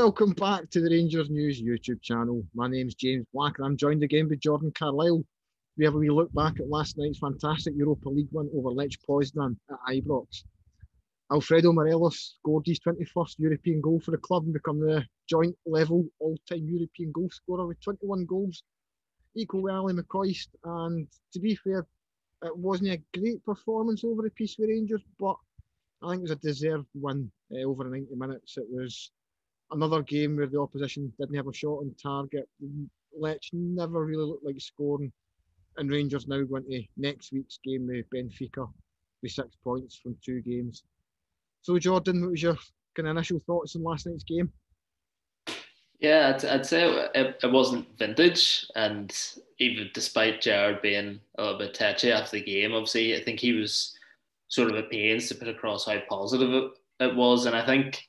Welcome back to the Rangers News YouTube channel. My name's James Black and I'm joined again by Jordan Carlisle. We have a wee look back at last night's fantastic Europa League win over Lech Poznan at Ibrox. Alfredo Morelos scored his 21st European goal for the club and become the joint level all-time European goal scorer with 21 goals, equal with Ali McCoist. And to be fair, it wasn't a great performance over the piece with Rangers, but I think it was a deserved win over 90 minutes. It was another game where the opposition didn't have a shot on target. Lech never really looked like scoring, and Rangers now going to next week's game with Benfica with 6 points from 2 games. So Jordan, what was your kind of initial thoughts on last night's game? Yeah, I'd say it wasn't vintage, and even despite Gerrard being a little bit touchy after the game, obviously I think he was sort of at pains to put across how positive it was, and I think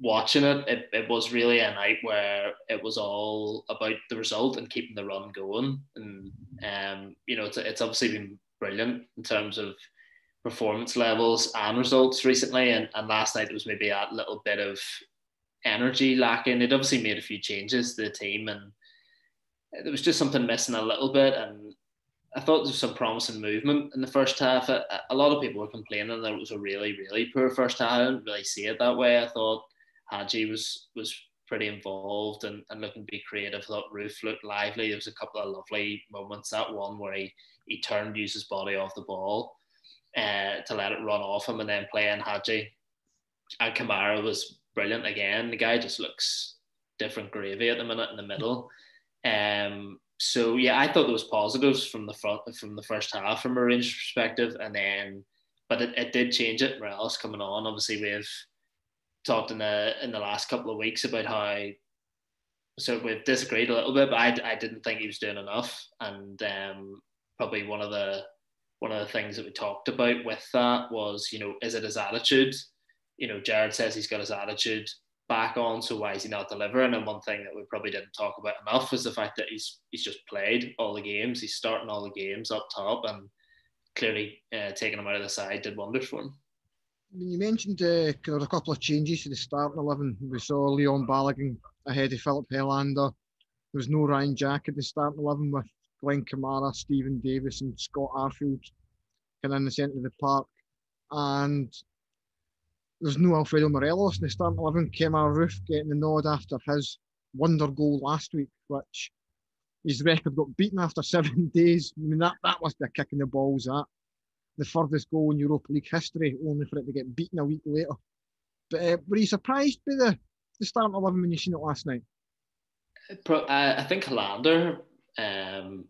watching it was really a night where it was all about the result and keeping the run going, and it's obviously been brilliant in terms of performance levels and results recently, and last night there was maybe a little bit of energy lacking. They'd obviously made a few changes to the team and there was just something missing a little bit, and I thought there was some promising movement in the first half. A lot of people were complaining that it was a really, really poor first half. I didn't really see it that way. I thought Hadji was pretty involved and looking to be creative. I thought Roof looked lively. There was a couple of lovely moments. That one where he turned, used his body off the ball to let it run off him and then play in Hadji. And Kamara was brilliant again. The guy just looks different gravy at the minute in the middle. So yeah, I thought there was positives from the first half from a Rangers perspective, but it did change it. Morelos coming on, obviously we've talked in the last couple of weeks about how we've disagreed a little bit, but I didn't think he was doing enough, and probably one of the things that we talked about with that was, is it his attitude? Gerrard says he's got his attitude back on, so why is he not delivering? And one thing that we probably didn't talk about enough is the fact that he's just played all the games. He's starting all the games up top, and clearly taking him out of the side did wonders for him. You mentioned there were a couple of changes to the starting 11. We saw Leon Balogun ahead of Philip Helander. There was no Ryan Jack at the starting 11 with Glenn Kamara, Stephen Davis and Scott Arfield kind of in the centre of the park. And there's no Alfredo Morelos in the starting 11. Kemar Roof getting the nod after his wonder goal last week, which his record got beaten after 7 days. I mean, that must be a kick in the balls, that. The furthest goal in Europa League history, only for it to get beaten a week later. But were you surprised by the starting 11 when you seen it last night? I think Helander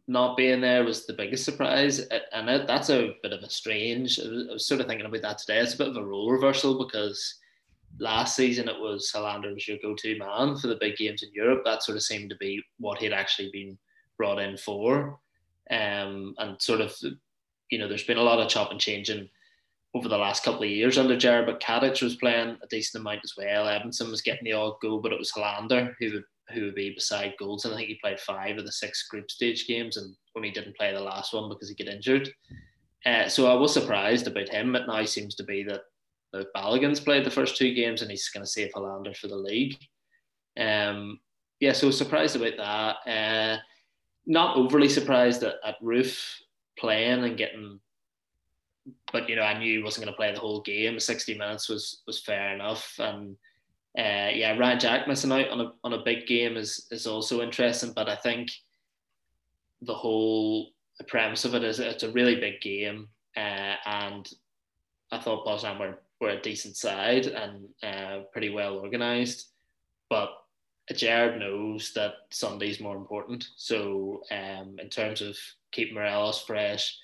not being there was the biggest surprise, and that's a bit of a strange. I was sort of thinking about that today. It's a bit of a role reversal because last season it was Helander was your go-to man for the big games in Europe. That sort of seemed to be what he'd actually been brought in for, and sort of, there's been a lot of chop and changing over the last couple of years under Gerrard, but Kadic was playing a decent amount as well. Evanson was getting the odd goal, but it was Helander who would be beside goals. And I think he played 5 of the 6 group stage games and only didn't play the last one because he got injured. So I was surprised about him. It now seems to be that Balogun's played the first 2 games and he's going to save Helander for the league. So surprised about that. Not overly surprised at Roof playing and getting, but I knew he wasn't going to play the whole game. 60 minutes was fair enough. And Ryan Jack missing out on a big game is also interesting, but I think the premise of it is it's a really big game, and I thought Poznan were a decent side and pretty well organised, but Gerrard knows that Sunday's more important. So in terms of keeping Morelos fresh,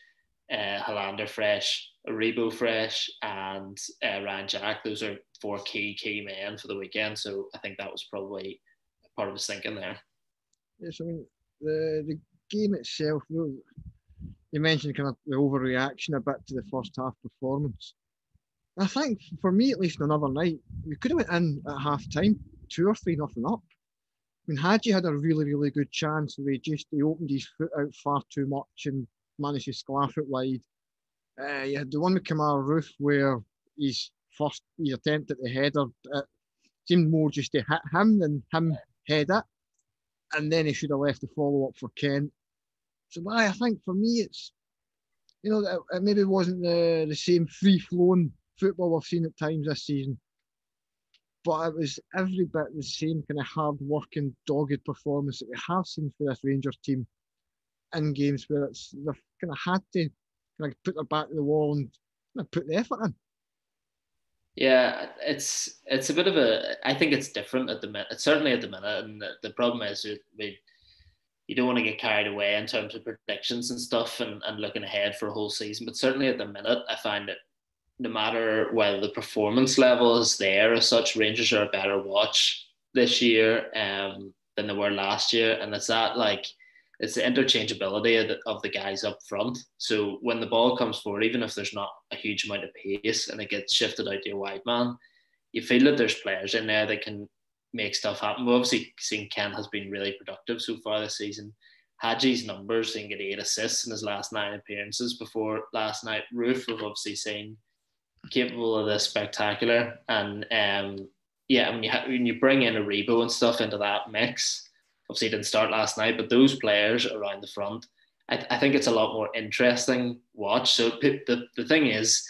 Helander fresh, Aribo fresh, and Ryan Jack, those are 4 key men for the weekend. So I think that was probably part of his thinking there. Yes, I mean, the game itself, you mentioned kind of the overreaction a bit to the first half performance. I think for me, at least, another night, we could have went in at half time 2 or 3 nothing up. I mean, Hadji had a really, really good chance. He opened his foot out far too much and managed to sclaff it wide. You had the one with Kamara Roof where his attempt at the header, seemed more just to hit him than him head it. And then he should have left the follow up for Kent. So I think for me, it's, it maybe wasn't the same free flowing football we've seen at times this season, but it was every bit the same kind of hard working, dogged performance that we have seen for this Rangers team in games where they've kind of had to kind of put their back to the wall and kind of put the effort in. Yeah, it's a bit of I think it's different at the minute. It's certainly at the minute, and the problem is you don't want to get carried away in terms of predictions and stuff and looking ahead for a whole season. But certainly at the minute, I find that no matter whether the performance level is there as such, Rangers are a better watch this year than they were last year. And it's it's the interchangeability of the guys up front. So when the ball comes forward, even if there's not a huge amount of pace and it gets shifted out to a wide man, you feel that there's players in there that can make stuff happen. We've obviously seen Ken has been really productive so far this season. Hadji's numbers, he get 8 assists in his last 9 appearances before last night. Roof, we've obviously seen capable of this spectacular. And when you bring in a Rebo and stuff into that mix, obviously he didn't start last night, but those players around the front, I think it's a lot more interesting watch. So the thing is,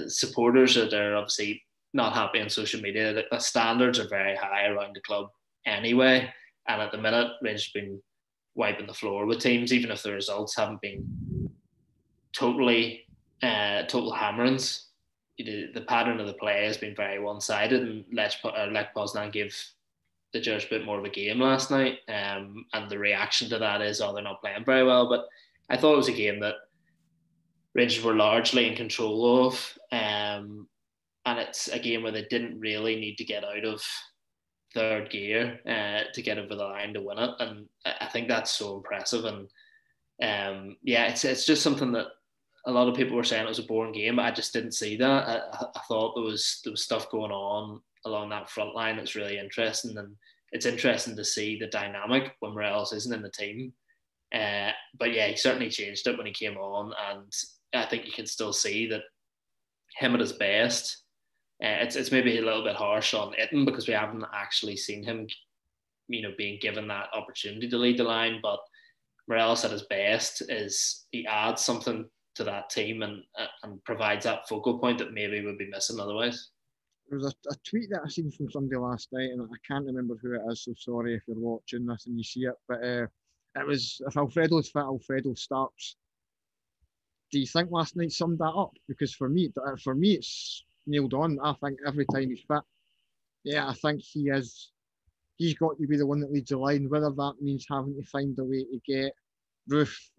supporters are obviously not happy on social media. The standards are very high around the club anyway, and at the minute, Rangers have been wiping the floor with teams, even if the results haven't been total hammerings. The pattern of the play has been very one-sided, and Lech Poznan gave the Judge a bit more of a game last night, and the reaction to that is, they're not playing very well. But I thought it was a game that Rangers were largely in control of, and it's a game where they didn't really need to get out of third gear to get over the line to win it, and I think that's so impressive. And it's just something that a lot of people were saying it was a boring game, but I just didn't see that. I thought there was stuff going on along that front line that's really interesting, and it's interesting to see the dynamic when Morelos isn't in the team. But yeah, he certainly changed it when he came on, and I think you can still see that him at his best. It's maybe a little bit harsh on Itten because we haven't actually seen him, being given that opportunity to lead the line. But Morelos at his best is he adds something to that team and provides that focal point that maybe would be missing otherwise. There was a tweet that I seen from somebody last night, and I can't remember who it is, so sorry if you're watching this and you see it, but it was, if Alfredo's fit, Alfredo starts. Do you think last night summed that up? Because for me, it's nailed on. I think every time he's fit, I think he's got to be the one that leads the line, whether that means having to find a way to get Roof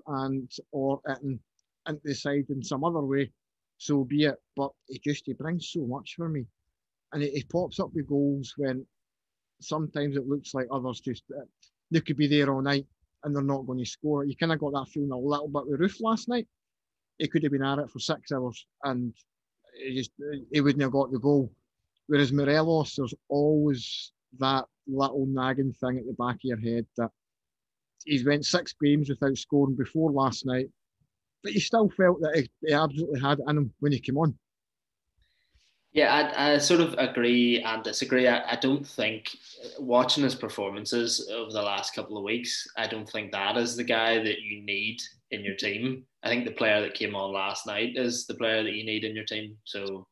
or Itten into the side in some other way, so be it. But he brings so much for me. And he pops up with goals when sometimes it looks like others they could be there all night and they're not going to score. You kind of got that feeling a little bit with Roof last night. He could have been at it for 6 hours and he wouldn't have got the goal. Whereas Morelos, there's always that little nagging thing at the back of your head that he's went 6 games without scoring before last night, but you still felt that he absolutely had it in him when he came on. Yeah, I sort of agree and disagree. I don't think, watching his performances over the last couple of weeks, I don't think that is the guy that you need in your team. I think the player that came on last night is the player that you need in your team. So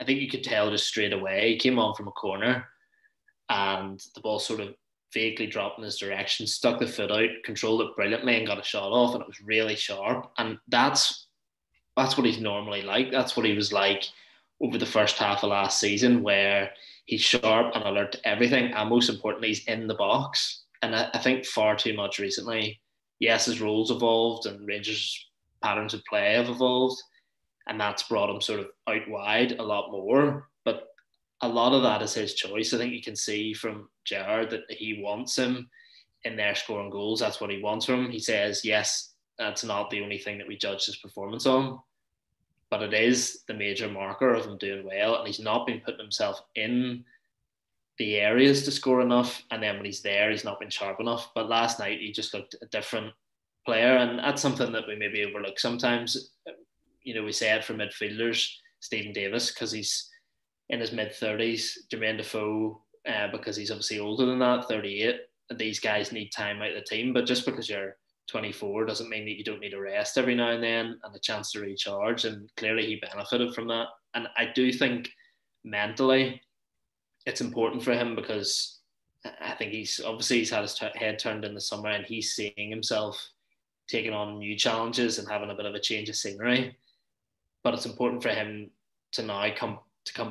I think you could tell just straight away. He came on from a corner and the ball sort of vaguely dropped in his direction, stuck the foot out, controlled it brilliantly and got a shot off, and it was really sharp. And that's what he's normally like. That's what he was like over the first half of last season, where he's sharp and alert to everything, and most importantly, he's in the box. And I think far too much recently, yes, his roles evolved and Rangers' patterns of play have evolved, and that's brought him sort of out wide a lot more. But a lot of that is his choice. I think you can see from Gerrard that he wants him in there scoring goals. That's what he wants from him. He says, yes, that's not the only thing that we judge his performance on, but it is the major marker of him doing well, and he's not been putting himself in the areas to score enough, and then when he's there, he's not been sharp enough. But last night, he just looked a different player, and that's something that we maybe overlook sometimes. We say it for midfielders, Stephen Davis, because he's in his mid-30s. Jermaine Defoe, because he's obviously older than that, 38. These guys need time out of the team, but just because you're 24 doesn't mean that you don't need a rest every now and then and a chance to recharge. And clearly he benefited from that. And I do think mentally it's important for him, because I think he's had his head turned in the summer, and he's seeing himself taking on new challenges and having a bit of a change of scenery. But it's important for him to now come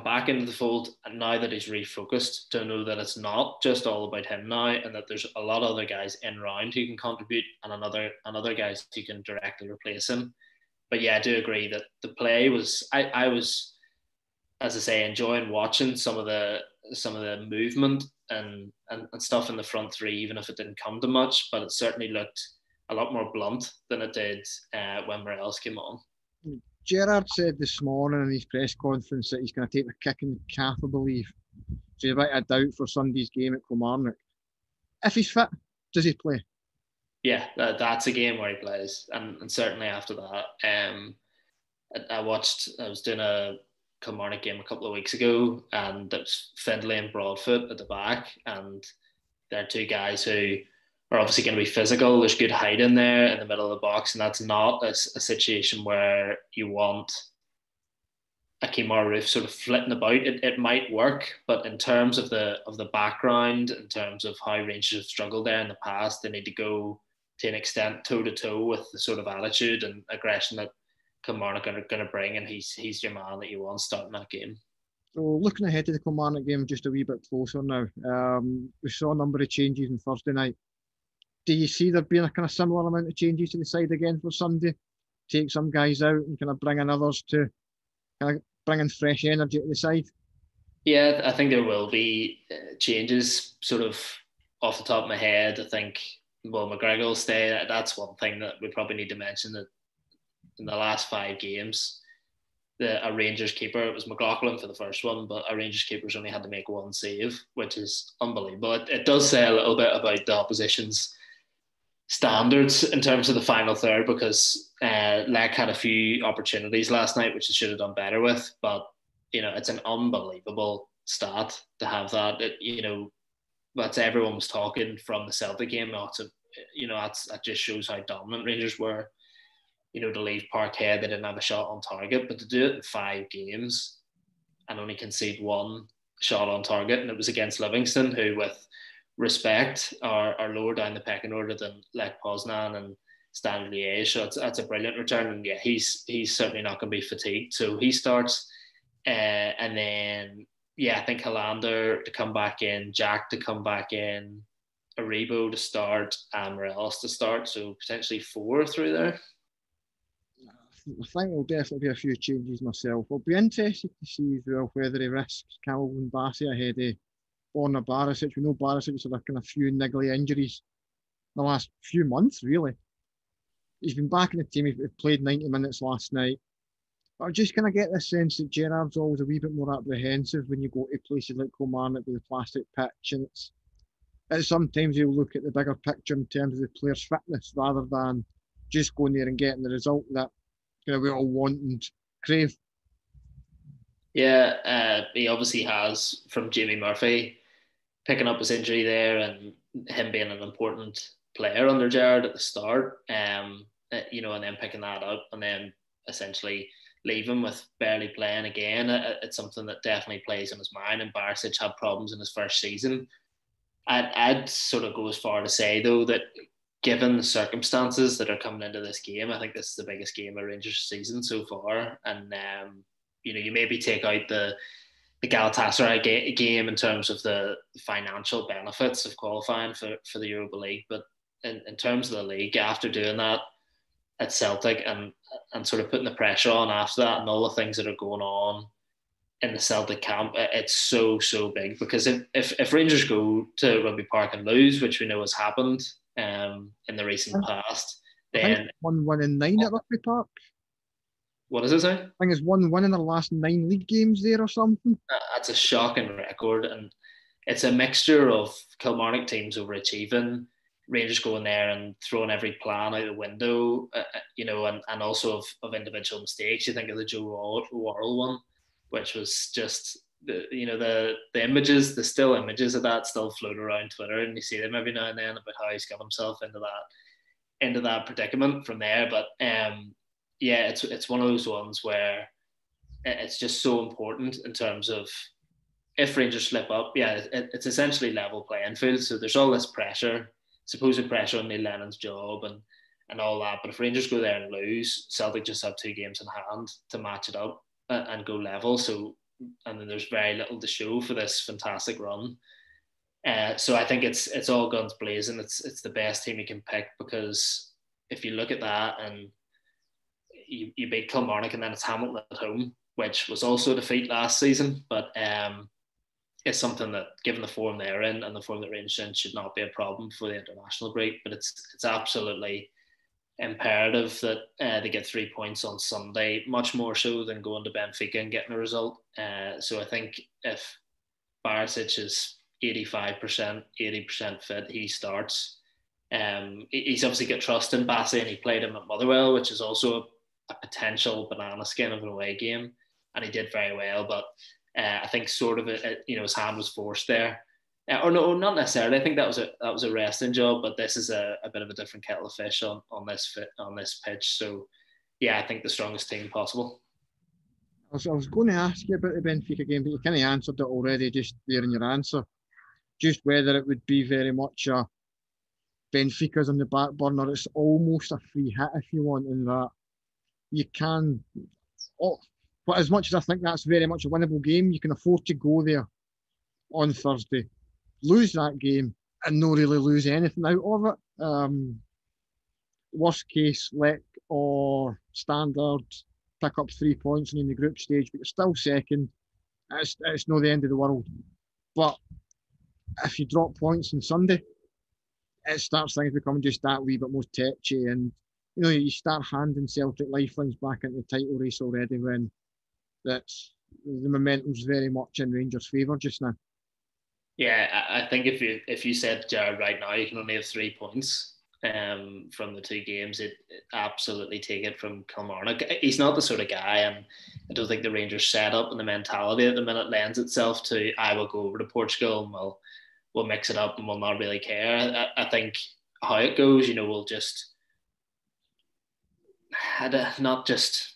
back into the fold, and now that he's refocused, to know that it's not just all about him now, and that there's a lot of other guys in round who can contribute, and another guys who can directly replace him. But yeah, I do agree that the play was, I was, as I say, enjoying watching some of the movement and stuff in the front three, even if it didn't come to much. But it certainly looked a lot more blunt than it did when Morelos came on. Gerrard said this morning in his press conference that he's going to take the kick in the calf, I believe. So you've got a doubt for Sunday's game at Kilmarnock. If he's fit, does he play? Yeah, that's a game where he plays, and certainly after that. I was doing a Kilmarnock game a couple of weeks ago, and it was Findlay and Broadfoot at the back, and they're two guys who are obviously going to be physical. There's good height in there in the middle of the box, and that's not a situation where you want a Kemar Roof sort of flitting about. It might work, but in terms of the background, in terms of how Rangers have struggled there in the past, they need to go to an extent toe to toe with the sort of attitude and aggression that Kilmarnock are going to bring, and he's your man that you want starting that game. So looking ahead to the Kilmarnock game just a wee bit closer now, we saw a number of changes on Thursday night. Do you see there being a kind of similar amount of changes to the side again for Sunday? Take some guys out and kind of bring in others to kind of bring in fresh energy to the side? Yeah, I think there will be changes. Sort of off the top of my head, I think, well, McGregor will stay. That's one thing that we probably need to mention, that in the last 5 games, a Rangers keeper, it was McLaughlin for the first one, but a Rangers keeper's only had to make 1 save, which is unbelievable. It does say a little bit about the opposition's standards in terms of the final third, because Lech had a few opportunities last night which they should have done better with. But it's an unbelievable stat to have that. That's everyone was talking from the Celtic game. That just shows how dominant Rangers were. To leave Parkhead, they didn't have a shot on target, but to do it in 5 games and only concede 1 shot on target, and it was against Livingston, who, with respect, are lower down the pecking order than Lech Poznan and Standard Liège. So that's a brilliant return, and yeah, he's certainly not going to be fatigued. So he starts, and then I think Hollander to come back in, Jack to come back in, Aribo to start, and Morelos to start. So potentially 4 through there. I think there'll definitely be a few changes myself. I'll be interested to see as well whether he risks Calvin Bassey ahead of Borna Barisic. We know Barisic has had a kind of few niggly injuries in the last few months, really. He's been back in the team. He played 90 minutes last night. But I just kind of get this sense that Gerrard's always a wee bit more apprehensive when you go to places like Kilmarnock with the plastic pitch, and it's sometimes he'll look at the bigger picture in terms of the player's fitness rather than just going there and getting the result that we all want and crave. Yeah, he obviously has, from Jamie Murphy picking up his injury there and him being an important player under Gerrard at the start, and then picking that up and then essentially leaving with barely playing again. It's something that definitely plays in his mind, and Barisic had problems in his first season. I'd sort of go as far to say, though, that given the circumstances that are coming into this game, I think this is the biggest game of Rangers season so far. And, you maybe take out the Galatasaray game in terms of the financial benefits of qualifying for the Europa League. But in terms of the league, after doing that at Celtic and sort of putting the pressure on after that and all the things that are going on in the Celtic camp, it's so big. Because if Rangers go to Rugby Park and lose, which we know has happened in the recent past, then 1 in 9 at Rugby Park. What does it say? I think it's 1 in their last 9 league games there or something. That's a shocking record, and it's a mixture of Kilmarnock teams overachieving, Rangers going there and throwing every plan out the window, and also of individual mistakes. You think of the Joe Worrell one, which was just the images, the still images of that still float around Twitter, and you see them every now and then about how he's got himself into that predicament from there. But yeah, it's one of those ones where it's just so important in terms of if Rangers slip up, yeah, it's essentially level playing field. So there's all this pressure, supposed pressure on Neil Lennon's job and all that. But if Rangers go there and lose, Celtic just have 2 games in hand to match it up and go level. So, and then there's very little to show for this fantastic run. So I think it's all guns blazing. It's the best team you can pick, because if you look at that and you beat Kilmarnock and then it's Hamilton at home, which was also a defeat last season, but it's something that, given the form they're in and the form that Rangers in, should not be a problem for the international break. But it's absolutely imperative that they get 3 points on Sunday, much more so than going to Benfica and getting a result. So I think if Barisic is 85%, 80% fit, he starts. He's obviously got trust in Bassi, and he played him at Motherwell, which is also a potential banana skin of an away game, and he did very well. But I think sort of his hand was forced there. Or no, not necessarily. I think that was a resting job, but this is a bit of a different kettle of fish on this pitch. So yeah, I think the strongest team possible. I was going to ask you about the Benfica game, but you kind of answered it already just there in your answer. Just whether it would be very much a Benfica's on the back burner. It's almost a free hit, if you want, in that you can. But as much as I think that's very much a winnable game, you can afford to go there on Thursday, lose that game, and not really lose anything out of it. Worst case, Lech or Standard pick up 3 points in the group stage, but you're still second. It's not the end of the world. But if you drop points on Sunday, it starts things becoming just that wee bit more tetchy, and you start handing Celtic lifelines back into the title race already when the momentum's very much in Rangers' favour just now. Yeah, I think if you said Gerrard right now, you can only have 3 points from the 2 games. It absolutely take it from Kilmarnock. He's not the sort of guy, and I don't think the Rangers setup and the mentality at the minute lends itself to, I will go over to Portugal and we'll mix it up and we'll not really care. I think how it goes, we'll just not just.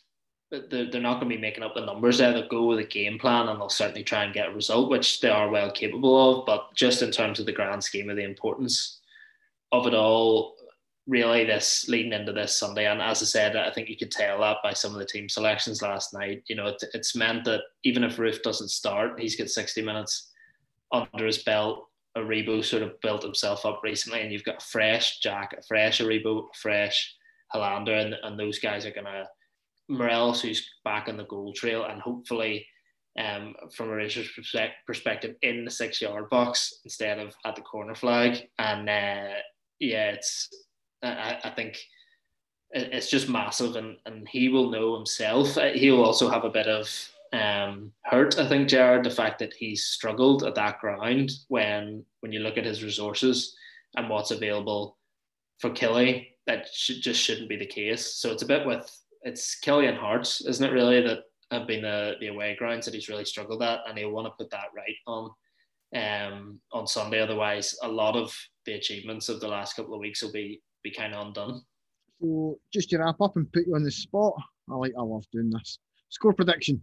They're not going to be making up the numbers there. They'll go with a game plan and they'll certainly try and get a result, which they are well capable of. But just in terms of the grand scheme of the importance of it all, really, this leading into this Sunday, and as I said, I think you could tell that by some of the team selections last night. It's meant that even if Roof doesn't start, he's got 60 minutes under his belt. Aribo sort of built himself up recently, and you've got a fresh Jack, a fresh Aribo, a fresh Hollander, and those guys are going to. Morelos, who's back on the goal trail, and hopefully from a Rangers perspective in the 6-yard box instead of at the corner flag. And I think it's just massive, and he will know himself. He'll also have a bit of hurt, I think, Gerrard, the fact that he's struggled at that ground when you look at his resources and what's available for Killie, that just shouldn't be the case. So it's a bit it's Killie and Hearts, isn't it, really, that have been the away grounds that he's really struggled at, and he'll want to put that right on Sunday. Otherwise, a lot of the achievements of the last couple of weeks will be kind of undone. So just to wrap up and put you on the spot, I love doing this. Score prediction.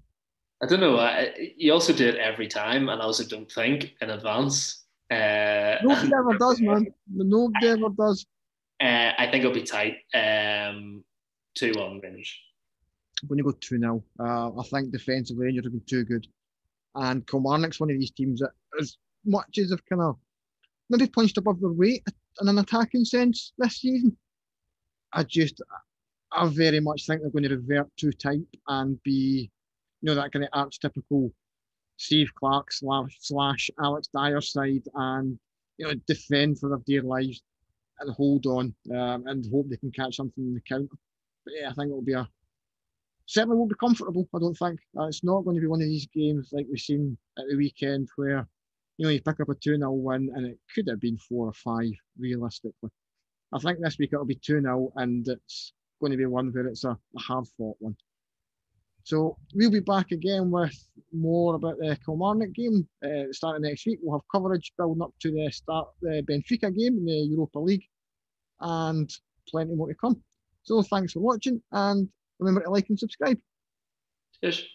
I don't know. You also do it every time, and I also don't think in advance. Nobody ever does, man. Nobody ever does. I think it'll be tight. 2-1 Rangers. I'm going to go 2-0. I think defensively Rangers have been too good. And Kilmarnock's one of these teams that, as much as they've kind of maybe punched above their weight in an attacking sense this season, I very much think they're going to revert to type and be, that kind of archetypical Steve Clark slash Alex Dyer side, and defend for their dear lives and hold on and hope they can catch something in the counter. But yeah, I think it'll certainly won't be comfortable. I don't think it's not going to be one of these games like we've seen at the weekend where you pick up a 2-0 win and it could have been 4 or 5 realistically. I think this week it'll be 2-0 and it's going to be one where it's a hard fought one. So we'll be back again with more about the Kilmarnock game starting next week. We'll have coverage building up to the start the Benfica game in the Europa League and plenty more to come. So thanks for watching and remember to like and subscribe. Cheers.